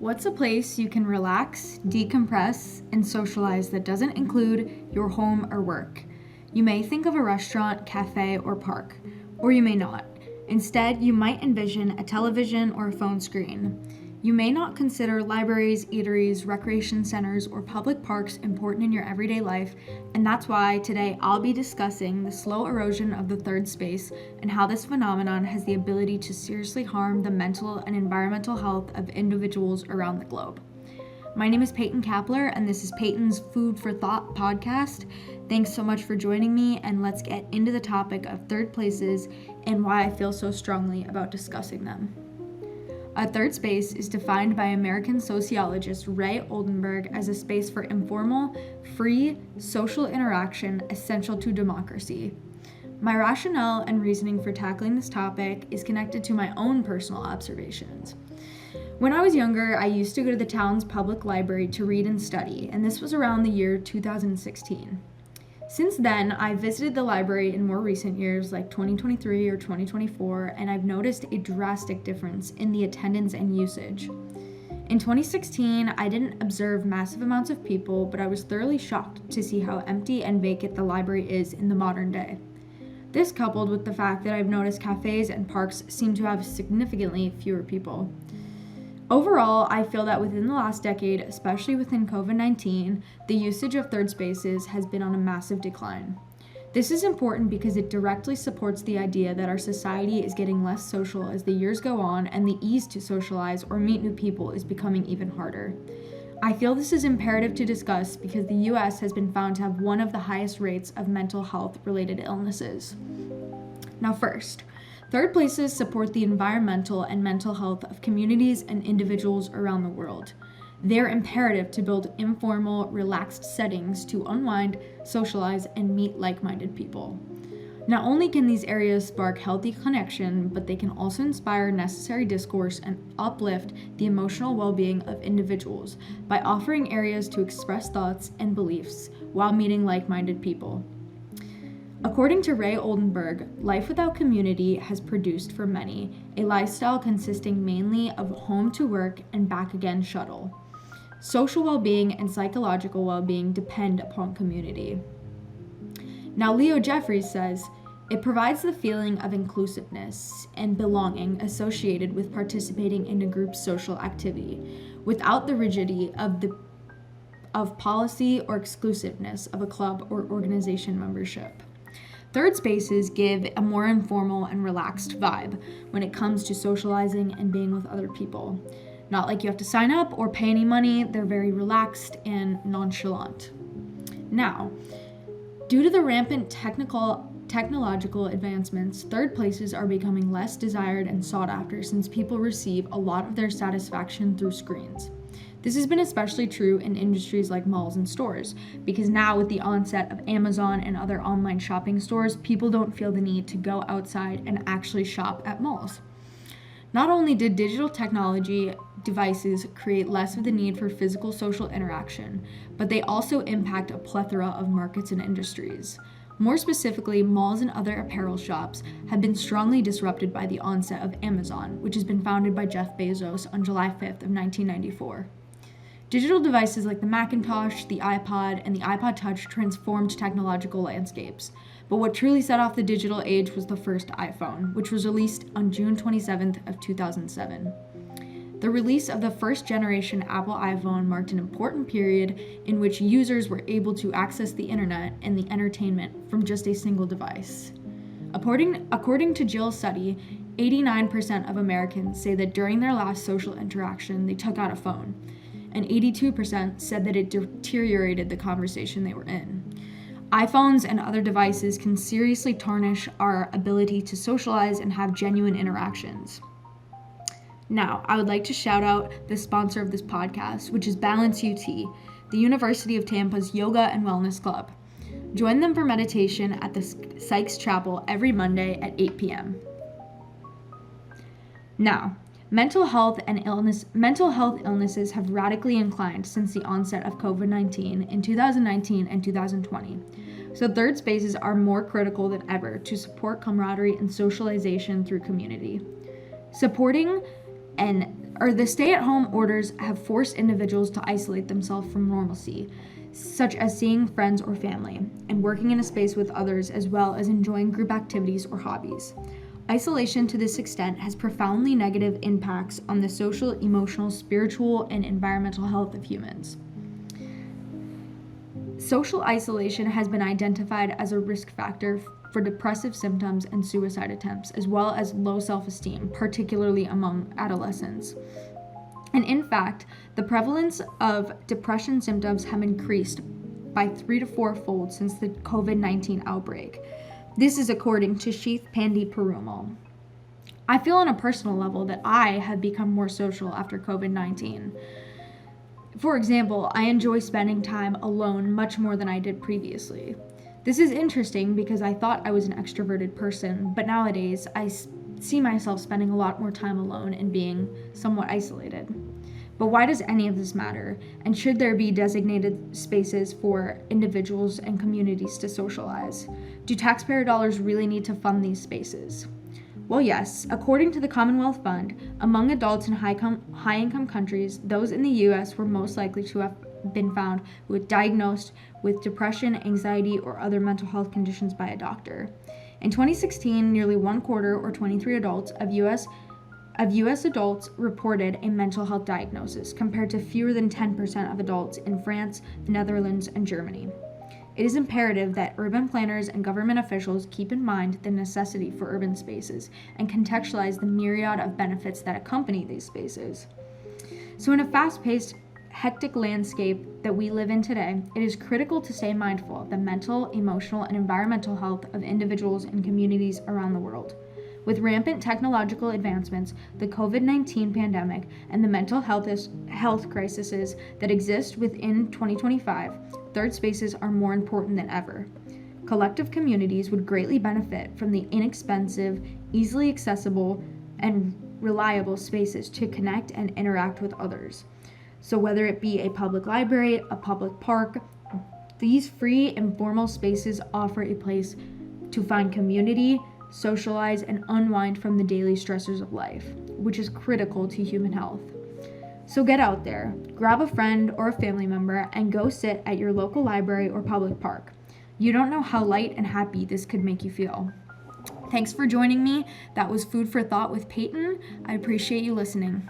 What's a place you can relax, decompress, and socialize that doesn't include your home or work? You may think of a restaurant, cafe, or park, or you may not. Instead, you might envision a television or a phone screen. You may not consider libraries, eateries, recreation centers, or public parks important in your everyday life, and that's why today I'll be discussing the slow erosion of the third space and how this phenomenon has the ability to seriously harm the mental and environmental health of individuals around the globe. My name is Peyton Kapler, and this is Peyton's Food for Thought podcast. Thanks so much for joining me, and let's get into the topic of third places and why I feel so strongly about discussing them. A third space is defined by American sociologist Ray Oldenburg as a space for informal, free, social interaction essential to democracy. My rationale and reasoning for tackling this topic is connected to my own personal observations. When I was younger, I used to go to the town's public library to read and study, and this was around the year 2016. Since then, I've visited the library in more recent years, like 2023 or 2024, and I've noticed a drastic difference in the attendance and usage. In 2016, I didn't observe massive amounts of people, but I was thoroughly shocked to see how empty and vacant the library is in the modern day. This coupled with the fact that I've noticed cafes and parks seem to have significantly fewer people. Overall, I feel that within the last decade, especially within COVID-19, the usage of third spaces has been on a massive decline. This is important because it directly supports the idea that our society is getting less social as the years go on and the ease to socialize or meet new people is becoming even harder. I feel this is imperative to discuss because the US has been found to have one of the highest rates of mental health related illnesses. Now first, third places support the environmental and mental health of communities and individuals around the world. They're imperative to build informal, relaxed settings to unwind, socialize, and meet like-minded people. Not only can these areas spark healthy connection, but they can also inspire necessary discourse and uplift the emotional well-being of individuals by offering areas to express thoughts and beliefs while meeting like-minded people. According to Ray Oldenburg, life without community has produced for many a lifestyle consisting mainly of home to work and back again shuttle. Social well-being and psychological well-being depend upon community. Now, Leo Jeffries says, it provides the feeling of inclusiveness and belonging associated with participating in a group social activity without the rigidity of policy or exclusiveness of a club or organization membership. Third spaces give a more informal and relaxed vibe when it comes to socializing and being with other people. Not like you have to sign up or pay any money, they're very relaxed and nonchalant. Now, due to the rampant technological advancements, third places are becoming less desired and sought after since people receive a lot of their satisfaction through screens. This has been especially true in industries like malls and stores, because now with the onset of Amazon and other online shopping stores, people don't feel the need to go outside and actually shop at malls. Not only did digital technology devices create less of the need for physical social interaction, but they also impact a plethora of markets and industries. More specifically, malls and other apparel shops have been strongly disrupted by the onset of Amazon, which has been founded by Jeff Bezos on July 5th of 1994. Digital devices like the Macintosh, the iPod, and the iPod Touch transformed technological landscapes. But what truly set off the digital age was the first iPhone, which was released on June 27th of 2007. The release of the first generation Apple iPhone marked an important period in which users were able to access the internet and the entertainment from just a single device. According to Jill's study, 89% of Americans say that during their last social interaction, they took out a phone, and 82% said that it deteriorated the conversation they were in. iPhones and other devices can seriously tarnish our ability to socialize and have genuine interactions. Now, I would like to shout out the sponsor of this podcast, which is Balance UT, the University of Tampa's Yoga and Wellness Club. Join them for meditation at the Sykes Chapel every Monday at 8 p.m. Now, mental health illnesses have radically inclined since the onset of COVID-19 in 2019 and 2020. So third spaces are more critical than ever to support camaraderie and socialization through community. Supporting and The stay-at-home orders have forced individuals to isolate themselves from normalcy, such as seeing friends or family, and working in a space with others, as well as enjoying group activities or hobbies. Isolation to this extent has profoundly negative impacts on the social, emotional, spiritual, and environmental health of humans. Social isolation has been identified as a risk factor for depressive symptoms and suicide attempts, as well as low self-esteem, particularly among adolescents. And in fact, the prevalence of depression symptoms have increased by 3 to 4-fold since the COVID-19 outbreak. This is according to Sheath Pandey Perumal. I feel on a personal level that I have become more social after COVID-19. For example, I enjoy spending time alone much more than I did previously. This is interesting because I thought I was an extroverted person, but nowadays I see myself spending a lot more time alone and being somewhat isolated. But why does any of this matter? And should there be designated spaces for individuals and communities to socialize? Do taxpayer dollars really need to fund these spaces? Well, yes. According to the Commonwealth Fund, among adults in high-income countries, those in the U.S. were most likely to have been found diagnosed with depression, anxiety, or other mental health conditions by a doctor. In 2016, nearly 1/4, or 23 adults, of U.S. adults reported a mental health diagnosis, compared to fewer than 10% of adults in France, the Netherlands, and Germany. It is imperative that urban planners and government officials keep in mind the necessity for urban spaces and contextualize the myriad of benefits that accompany these spaces. So in a fast-paced, hectic landscape that we live in today, it is critical to stay mindful of the mental, emotional, and environmental health of individuals and communities around the world. With rampant technological advancements, the COVID-19 pandemic, and the mental health crises that exist within 2025, third spaces are more important than ever. Collective communities would greatly benefit from the inexpensive, easily accessible, and reliable spaces to connect and interact with others. So whether it be a public library, a public park, these free, informal spaces offer a place to find community, socialize, and unwind from the daily stressors of life, which is critical to human health. So get out there, grab a friend or a family member, and go sit at your local library or public park. You don't know how light and happy this could make you feel. Thanks for joining me. That was Food for Thought with Peyton. I appreciate you listening.